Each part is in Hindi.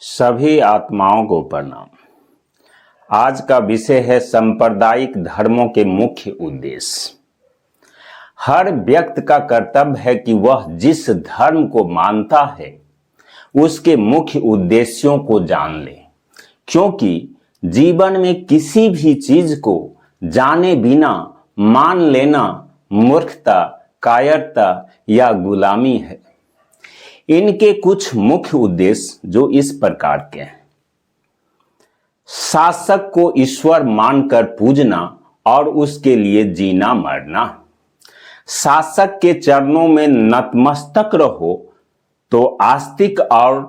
सभी आत्माओं को प्रणाम। आज का विषय है सांप्रदायिक धर्मों के मुख्य उद्देश्य। हर व्यक्ति का कर्तव्य है कि वह जिस धर्म को मानता है उसके मुख्य उद्देश्यों को जान ले, क्योंकि जीवन में किसी भी चीज को जाने बिना मान लेना मूर्खता, कायरता या गुलामी है। इनके कुछ मुख्य उद्देश्य जो इस प्रकार के हैं। शासक को ईश्वर मानकर पूजना और उसके लिए जीना मरना। शासक के चरणों में नतमस्तक रहो तो आस्तिक और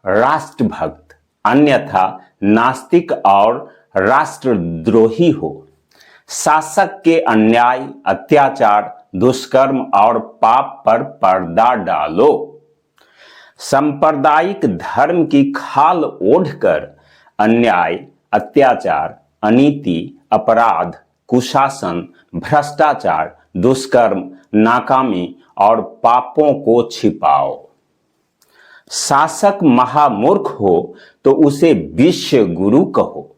राष्ट्रभक्त, अन्यथा नास्तिक और राष्ट्रद्रोही हो। शासक के अन्याय, अत्याचार, दुष्कर्म और पाप पर पर्दा डालो। सांप्रदायिक धर्म की खाल ओढ़कर अन्याय, अत्याचार, अनीति, अपराध, कुशासन, भ्रष्टाचार, दुष्कर्म, नाकामी और पापों को छिपाओ। शासक महामूर्ख हो तो उसे विश्व गुरु कहो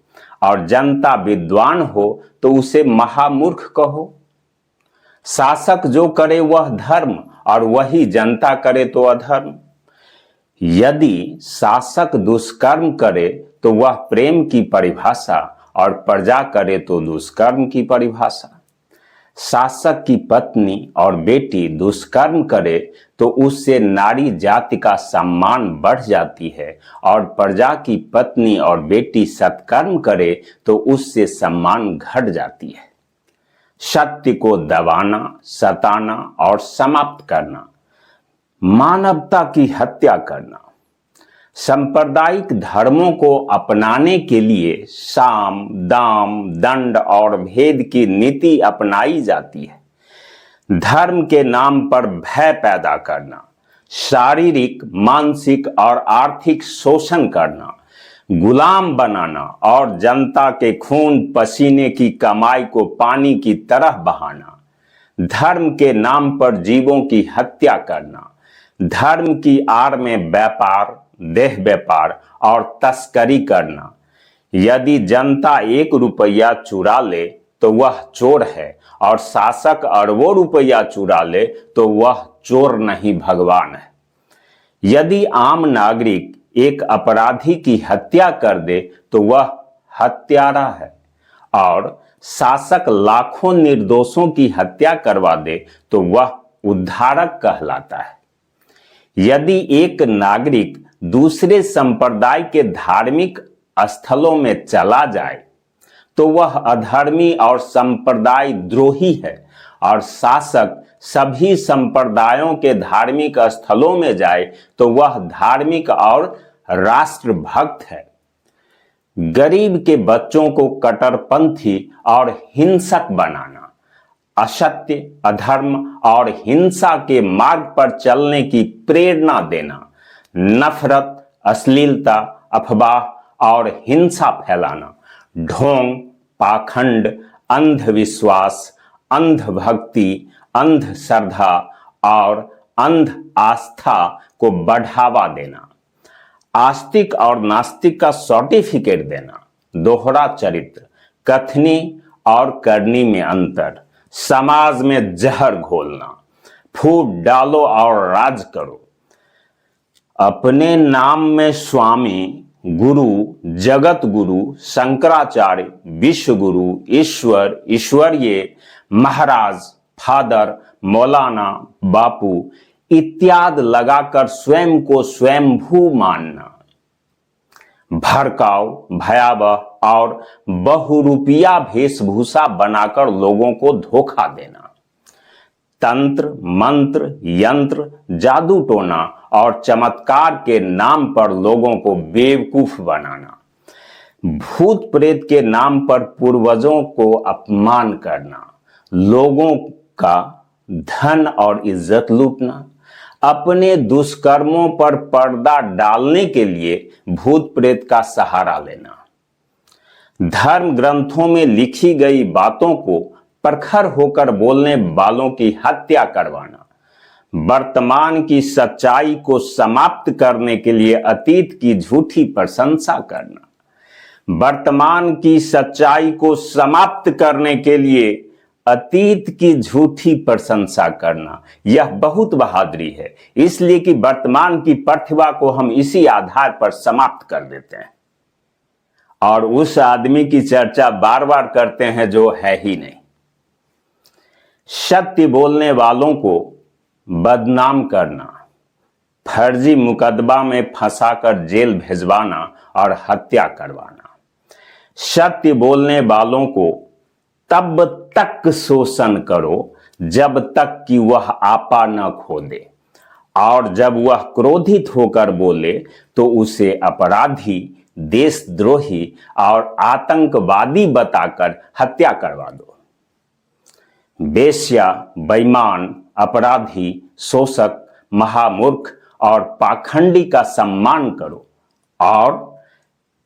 और जनता विद्वान हो तो उसे महामूर्ख कहो। शासक जो करे वह धर्म और वही जनता करे तो अधर्म। यदि शासक दुष्कर्म करे तो वह प्रेम की परिभाषा और प्रजा करे तो दुष्कर्म की परिभाषा। शासक की पत्नी और बेटी दुष्कर्म करे तो उससे नारी जाति का सम्मान बढ़ जाती है और प्रजा की पत्नी और बेटी सत्कर्म करे तो उससे सम्मान घट जाती है। सत्य को दबाना, सताना और समाप्त करना, मानवता की हत्या करना। सांप्रदायिक धर्मों को अपनाने के लिए साम, दाम, दंड और भेद की नीति अपनाई जाती है। धर्म के नाम पर भय पैदा करना, शारीरिक, मानसिक और आर्थिक शोषण करना, गुलाम बनाना और जनता के खून पसीने की कमाई को पानी की तरह बहाना। धर्म के नाम पर जीवों की हत्या करना, धर्म की आड़ में व्यापार, देह व्यापार और तस्करी करना। यदि जनता 1 रुपया चुरा ले तो वह चोर है और शासक अरबों रुपया चुरा ले तो वह चोर नहीं भगवान है। यदि आम नागरिक एक अपराधी की हत्या कर दे तो वह हत्यारा है और शासक लाखों निर्दोषों की हत्या करवा दे तो वह उद्धारक कहलाता है। यदि एक नागरिक दूसरे संप्रदाय के धार्मिक स्थलों में चला जाए तो वह अधर्मी और संप्रदाय द्रोही है और शासक सभी संप्रदायों के धार्मिक स्थलों में जाए तो वह धार्मिक और राष्ट्रभक्त है। गरीब के बच्चों को कट्टरपंथी और हिंसक बनाना, असत्य, अधर्म और हिंसा के मार्ग पर चलने की प्रेरणा देना, नफरत, अश्लीलता, अफवाह और हिंसा फैलाना, ढोंग, पाखंड, अंधविश्वास, अंधभक्ति, अंधश्रद्धा और अंध आस्था को बढ़ावा देना, आस्तिक और नास्तिक का सर्टिफिकेट देना, दोहरा चरित्र, कथनी और करनी में अंतर, समाज में जहर घोलना, फूट डालो और राज करो, अपने नाम में स्वामी, गुरु, जगत गुरु, शंकराचार्य, विश्व गुरु, ईश्वर, ईश्वरीय, महाराज, फादर, मौलाना, बापू इत्यादि लगाकर स्वयं को स्वयंभू मानना, भड़काऊ, भयावह और बहुरूपिया वेशभूषा बनाकर लोगों को धोखा देना, तंत्र, मंत्र, यंत्र, जादू टोना और चमत्कार के नाम पर लोगों को बेवकूफ बनाना, भूत प्रेत के नाम पर पूर्वजों को अपमान करना, लोगों का धन और इज्जत लूटना, अपने दुष्कर्मों पर पर्दा डालने के लिए भूत प्रेत का सहारा लेना, धर्म ग्रंथों में लिखी गई बातों को प्रखर होकर बोलने वालों की हत्या करवाना, वर्तमान की सच्चाई को समाप्त करने के लिए अतीत की झूठी प्रशंसा करना, वर्तमान की सच्चाई को समाप्त करने के लिए अतीत की झूठी प्रशंसा करना, यह बहुत बहादुरी है, इसलिए कि वर्तमान की प्रतिभा को हम इसी आधार पर समाप्त कर देते हैं और उस आदमी की चर्चा बार बार करते हैं जो है ही नहीं। सत्य बोलने वालों को बदनाम करना, फर्जी मुकदमा में फंसाकर जेल भेजवाना और हत्या करवाना, सत्य बोलने वालों को तब तक शोषण करो जब तक कि वह आपा न खो दे, और जब वह क्रोधित होकर बोले तो उसे अपराधी, देशद्रोही और आतंकवादी बताकर हत्या करवा दो। बेश्या, बेईमान, अपराधी, शोषक, महामूर्ख और पाखंडी का सम्मान करो और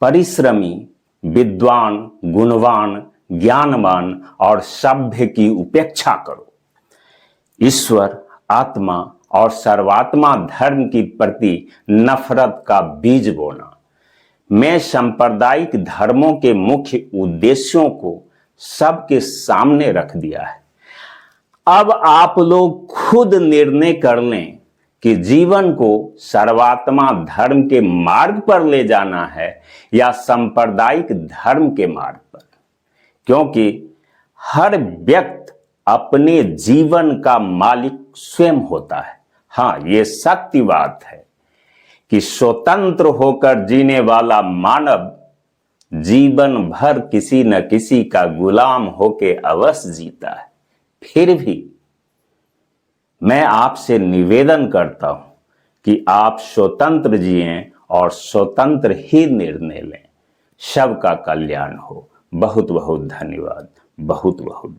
परिश्रमी, विद्वान, गुणवान, ज्ञानवान और सभ्य की उपेक्षा करो। ईश्वर, आत्मा और सर्वात्मा धर्म की प्रति नफरत का बीज बोना। मैं सांप्रदायिक धर्मों के मुख्य उद्देश्यों को सबके सामने रख दिया है। अब आप लोग खुद निर्णय कर लें कि जीवन को सर्वात्मा धर्म के मार्ग पर ले जाना है या सांप्रदायिक धर्म के मार्ग पर, क्योंकि हर व्यक्ति अपने जीवन का मालिक स्वयं होता है। हाँ, ये सत्य बात है कि स्वतंत्र होकर जीने वाला मानव जीवन भर किसी न किसी का गुलाम होके अवश्य जीता है। फिर भी मैं आपसे निवेदन करता हूं कि आप स्वतंत्र जिएं और स्वतंत्र ही निर्णय लें। सबका कल्याण हो। बहुत बहुत धन्यवाद। बहुत बहुत